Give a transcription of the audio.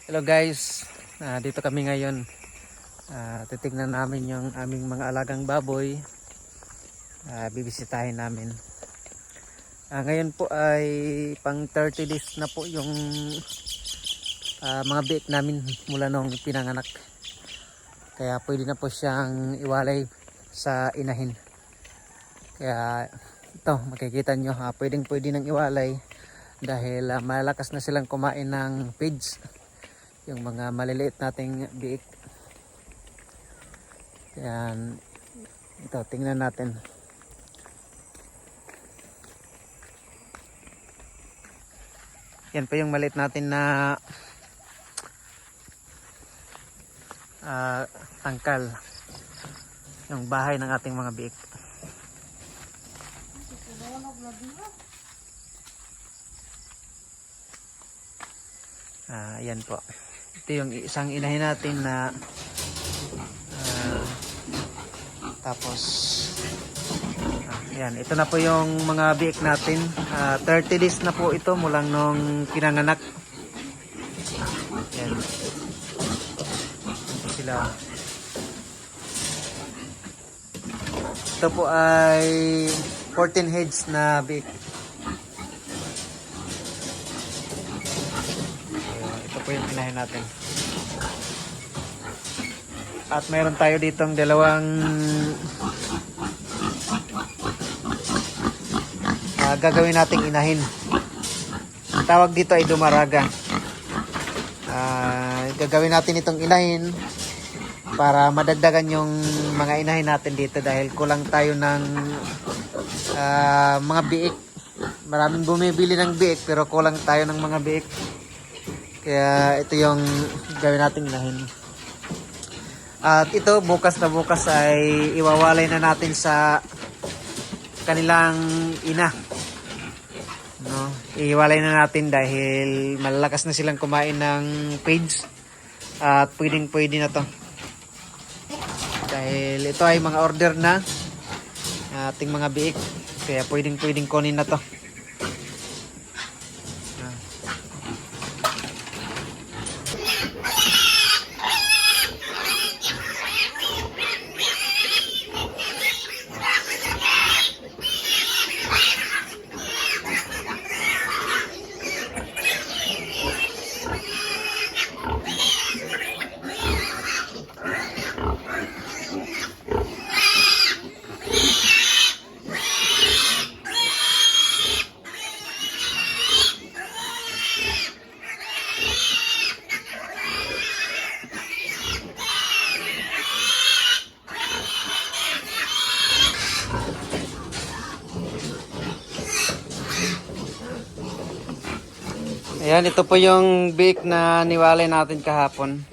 Hello guys, dito kami ngayon. Titignan namin yung aming mga alagang baboy. Bibisitahin namin. Ngayon po ay pang 30 days na po yung mga biik namin mula nung pinanganak. Kaya pwede na po siyang iwalay sa inahin. Kaya ito makikita nyo, pwede nang iwalay dahil malakas na silang kumain ng feeds. Yung mga maliliit nating biik. Yan. Ito, tingnan natin. Yan pa yung maliit natin na tangkal. Yung bahay ng ating mga biik. Yan po. Ito yung isang inahin natin na tapos yan, ito na po yung mga biik natin. 30 days na po ito mulang nung pinanganak. Yan. Ito sila. Ito po ay 14 heads na biik. Ito po yung inahin natin. At mayroon tayo ditong dalawang gagawin nating inahin. Ang tawag dito ay dumaraga. Gagawin natin itong inahin para madagdagan yung mga inahin natin dito dahil kulang tayo ng mga biik. Maraming bumibili ng biik pero kulang tayo ng mga biik. Kaya ito yung gawin nating inahin. At ito bukas na bukas ay iwawalay na natin sa kanilang ina. No, iwalay na natin dahil malalakas na silang kumain ng feeds at pwede na to. Dahil ito ay mga order na ating mga biik kaya pwedeng kunin na to. Ayan, ito po yung biik na niwalay natin kahapon.